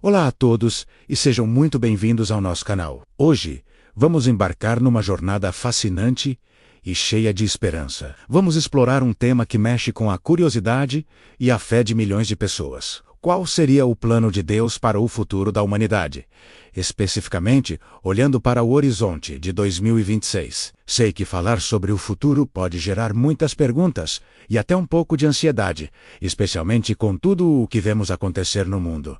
Olá a todos e sejam muito bem-vindos ao nosso canal. Hoje, vamos embarcar numa jornada fascinante e cheia de esperança. Vamos explorar um tema que mexe com a curiosidade e a fé de milhões de pessoas. Qual seria o plano de Deus para o futuro da humanidade? Especificamente, olhando para o horizonte de 2026. Sei que falar sobre o futuro pode gerar muitas perguntas e até um pouco de ansiedade, especialmente com tudo o que vemos acontecer no mundo.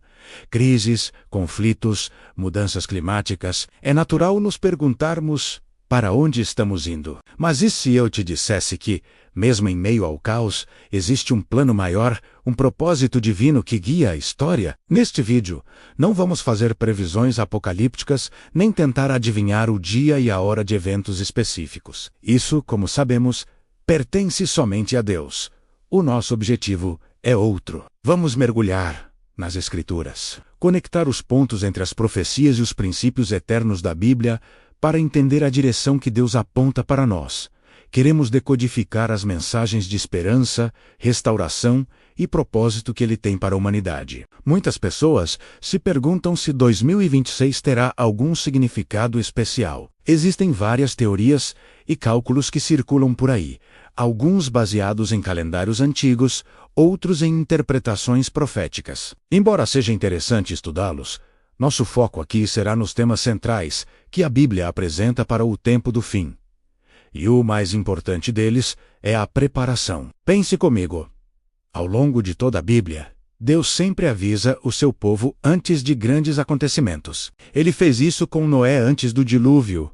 Crises, conflitos, mudanças climáticas. É natural nos perguntarmos para onde estamos indo. Mas e se eu te dissesse que, mesmo em meio ao caos, existe um plano maior, um propósito divino que guia a história? Neste vídeo, não vamos fazer previsões apocalípticas, nem tentar adivinhar o dia e a hora de eventos específicos. Isso, como sabemos, pertence somente a Deus. O nosso objetivo é outro. Vamos mergulhar nas Escrituras, conectar os pontos entre as profecias e os princípios eternos da Bíblia para entender a direção que Deus aponta para nós. Queremos decodificar as mensagens de esperança, restauração e propósito que Ele tem para a humanidade. Muitas pessoas se perguntam se 2026 terá algum significado especial. Existem várias teorias e cálculos que circulam por aí, alguns baseados em calendários antigos, outros em interpretações proféticas. Embora seja interessante estudá-los, nosso foco aqui será nos temas centrais que a Bíblia apresenta para o tempo do fim. E o mais importante deles é a preparação. Pense comigo. Ao longo de toda a Bíblia, Deus sempre avisa o seu povo antes de grandes acontecimentos. Ele fez isso com Noé antes do dilúvio,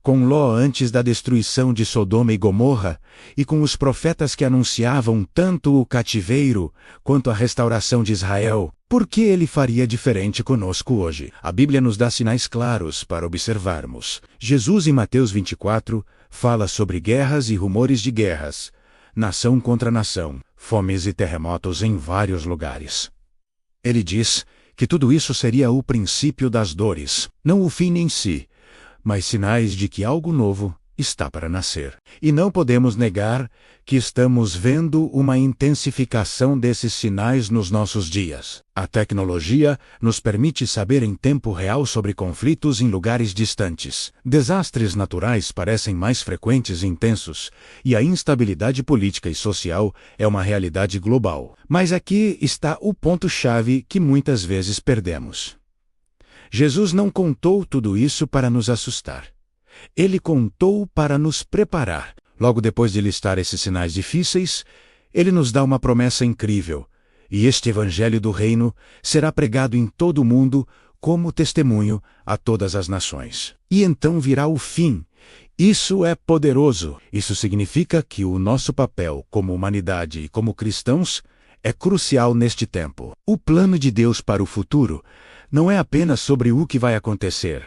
com Ló antes da destruição de Sodoma e Gomorra, e com os profetas que anunciavam tanto o cativeiro quanto a restauração de Israel. Por que Ele faria diferente conosco hoje? A Bíblia nos dá sinais claros para observarmos. Jesus, em Mateus 24, fala sobre guerras e rumores de guerras, nação contra nação, fomes e terremotos em vários lugares. Ele diz que tudo isso seria o princípio das dores, não o fim em si, mas sinais de que algo novo está para nascer. E não podemos negar que estamos vendo uma intensificação desses sinais nos nossos dias. A tecnologia nos permite saber em tempo real sobre conflitos em lugares distantes. Desastres naturais parecem mais frequentes e intensos, e a instabilidade política e social é uma realidade global. Mas aqui está o ponto-chave que muitas vezes perdemos. Jesus não contou tudo isso para nos assustar. Ele contou para nos preparar. Logo depois de listar esses sinais difíceis, ele nos dá uma promessa incrível. E este evangelho do reino será pregado em todo o mundo como testemunho a todas as nações. E então virá o fim. Isso é poderoso. Isso significa que o nosso papel como humanidade e como cristãos é crucial neste tempo. O plano de Deus para o futuro não é apenas sobre o que vai acontecer,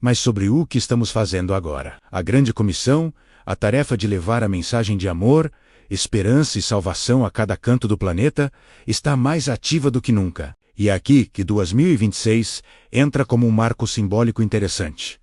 mas sobre o que estamos fazendo agora. A grande comissão, a tarefa de levar a mensagem de amor, esperança e salvação a cada canto do planeta, está mais ativa do que nunca. E é aqui que 2026 entra como um marco simbólico interessante.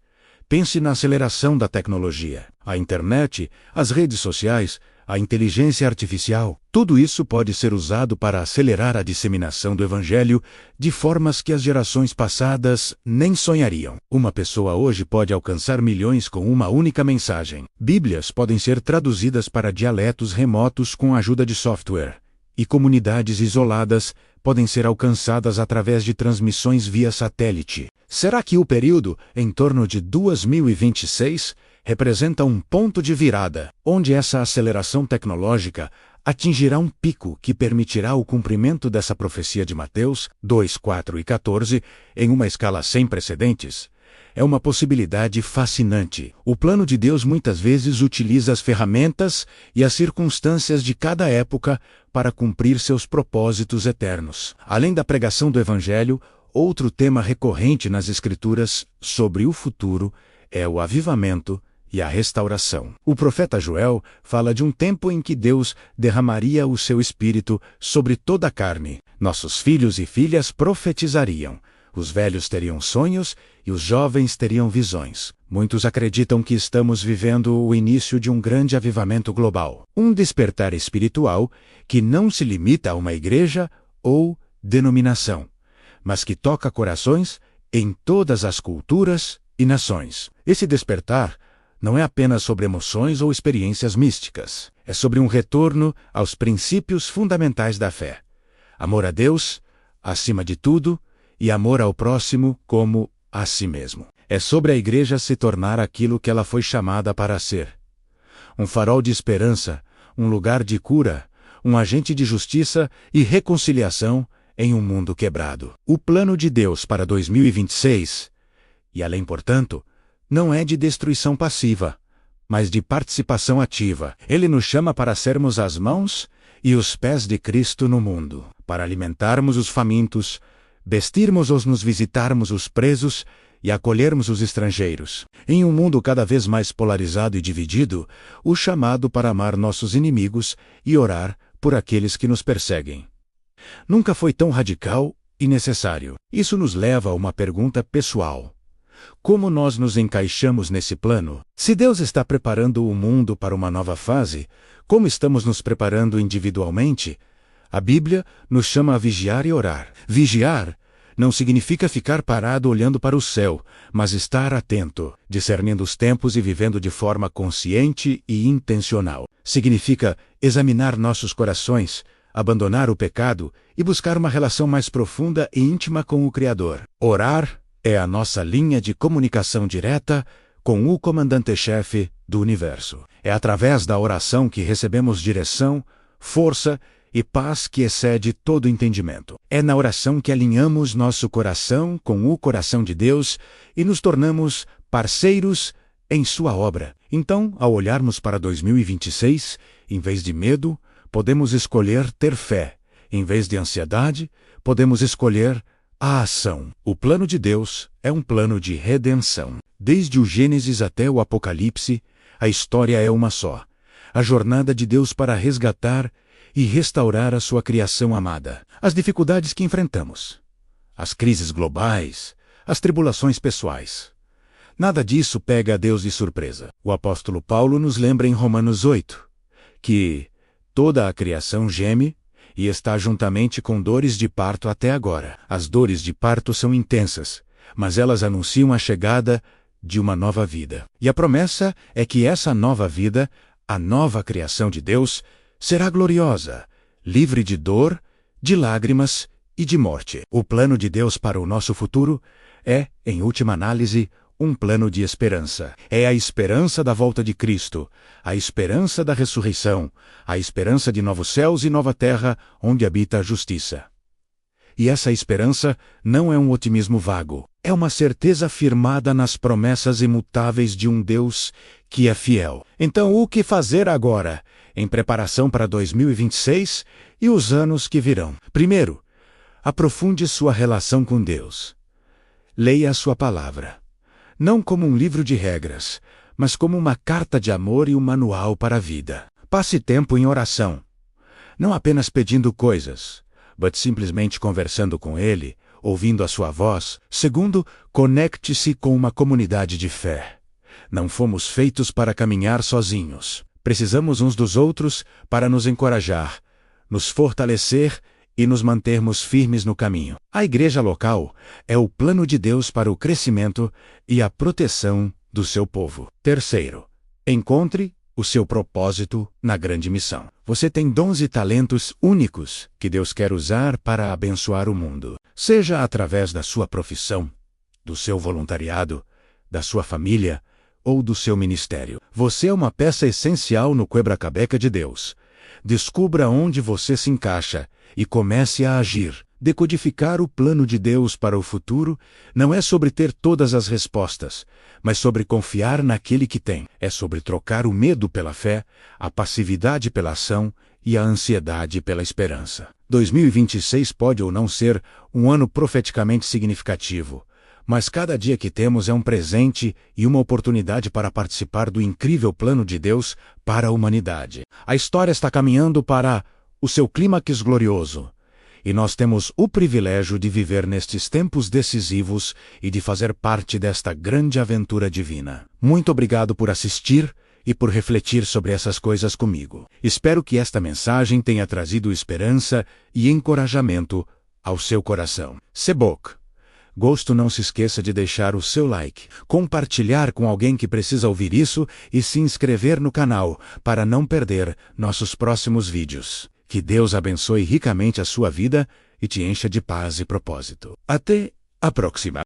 Pense na aceleração da tecnologia. A internet, as redes sociais, a inteligência artificial, tudo isso pode ser usado para acelerar a disseminação do Evangelho de formas que as gerações passadas nem sonhariam. Uma pessoa hoje pode alcançar milhões com uma única mensagem. Bíblias podem ser traduzidas para dialetos remotos com a ajuda de software. E comunidades isoladas podem ser alcançadas através de transmissões via satélite. Será que o período em torno de 2026 representa um ponto de virada, onde essa aceleração tecnológica atingirá um pico que permitirá o cumprimento dessa profecia de Mateus 2, 4 e 14 em uma escala sem precedentes? É uma possibilidade fascinante. O plano de Deus muitas vezes utiliza as ferramentas e as circunstâncias de cada época para cumprir seus propósitos eternos. Além da pregação do Evangelho, outro tema recorrente nas Escrituras sobre o futuro é o avivamento e a restauração. O profeta Joel fala de um tempo em que Deus derramaria o seu espírito sobre toda a carne. Nossos filhos e filhas profetizariam. Os velhos teriam sonhos e os jovens teriam visões. Muitos acreditam que estamos vivendo o início de um grande avivamento global. Um despertar espiritual que não se limita a uma igreja ou denominação, mas que toca corações em todas as culturas e nações. Esse despertar não é apenas sobre emoções ou experiências místicas. É sobre um retorno aos princípios fundamentais da fé. Amor a Deus, acima de tudo, e amor ao próximo como a si mesmo. É sobre a igreja se tornar aquilo que ela foi chamada para ser. Um farol de esperança, um lugar de cura, um agente de justiça e reconciliação em um mundo quebrado. O plano de Deus para 2026, e além, portanto, não é de destruição passiva, mas de participação ativa. Ele nos chama para sermos as mãos e os pés de Cristo no mundo, para alimentarmos os famintos, vestirmos ou nos visitarmos os presos e acolhermos os estrangeiros. Em um mundo cada vez mais polarizado e dividido, o chamado para amar nossos inimigos e orar por aqueles que nos perseguem. Nunca foi tão radical e necessário. Isso nos leva a uma pergunta pessoal. Como nós nos encaixamos nesse plano? Se Deus está preparando o mundo para uma nova fase, como estamos nos preparando individualmente? A Bíblia nos chama a vigiar e orar. Vigiar não significa ficar parado olhando para o céu, mas estar atento, discernindo os tempos e vivendo de forma consciente e intencional. Significa examinar nossos corações, abandonar o pecado e buscar uma relação mais profunda e íntima com o Criador. Orar é a nossa linha de comunicação direta com o comandante-chefe do universo. É através da oração que recebemos direção, força e paz que excede todo entendimento. É na oração que alinhamos nosso coração com o coração de Deus e nos tornamos parceiros em sua obra. Então, ao olharmos para 2026, em vez de medo, podemos escolher ter fé. Em vez de ansiedade, podemos escolher a ação. O plano de Deus é um plano de redenção. Desde o Gênesis até o Apocalipse, a história é uma só. A jornada de Deus para resgatar e restaurar a sua criação amada. As dificuldades que enfrentamos, as crises globais, as tribulações pessoais. Nada disso pega a Deus de surpresa. O apóstolo Paulo nos lembra em Romanos 8 que toda a criação geme e está juntamente com dores de parto até agora. As dores de parto são intensas, mas elas anunciam a chegada de uma nova vida. E a promessa é que essa nova vida, a nova criação de Deus, será gloriosa, livre de dor, de lágrimas e de morte. O plano de Deus para o nosso futuro é, em última análise, um plano de esperança. É a esperança da volta de Cristo, a esperança da ressurreição, a esperança de novos céus e nova terra onde habita a justiça. E essa esperança não é um otimismo vago, é uma certeza firmada nas promessas imutáveis de um Deus que é fiel. Então, o que fazer agora, em preparação para 2026 e os anos que virão? Primeiro, aprofunde sua relação com Deus. Leia a sua palavra. Não como um livro de regras, mas como uma carta de amor e um manual para a vida. Passe tempo em oração, não apenas pedindo coisas, mas simplesmente conversando com Ele, ouvindo a sua voz. Segundo, conecte-se com uma comunidade de fé. Não fomos feitos para caminhar sozinhos. Precisamos uns dos outros para nos encorajar, nos fortalecer e nos mantermos firmes no caminho. A igreja local é o plano de Deus para o crescimento e a proteção do seu povo. Terceiro, encontre o seu propósito na grande missão. Você tem dons e talentos únicos que Deus quer usar para abençoar o mundo. Seja através da sua profissão, do seu voluntariado, da sua família ou do seu ministério. Você é uma peça essencial no quebra-cabeça de Deus. Descubra onde você se encaixa e comece a agir. Decodificar o plano de Deus para o futuro não é sobre ter todas as respostas, mas sobre confiar naquele que tem. É sobre trocar o medo pela fé, a passividade pela ação e a ansiedade pela esperança. 2026 pode ou não ser um ano profeticamente significativo, mas cada dia que temos é um presente e uma oportunidade para participar do incrível plano de Deus para a humanidade. A história está caminhando para o seu clímax glorioso, e nós temos o privilégio de viver nestes tempos decisivos e de fazer parte desta grande aventura divina. Muito obrigado por assistir e por refletir sobre essas coisas comigo. Espero que esta mensagem tenha trazido esperança e encorajamento ao seu coração. Sebok. Gosto, não se esqueça de deixar o seu like, compartilhar com alguém que precisa ouvir isso e se inscrever no canal para não perder nossos próximos vídeos. Que Deus abençoe ricamente a sua vida e te encha de paz e propósito. Até a próxima!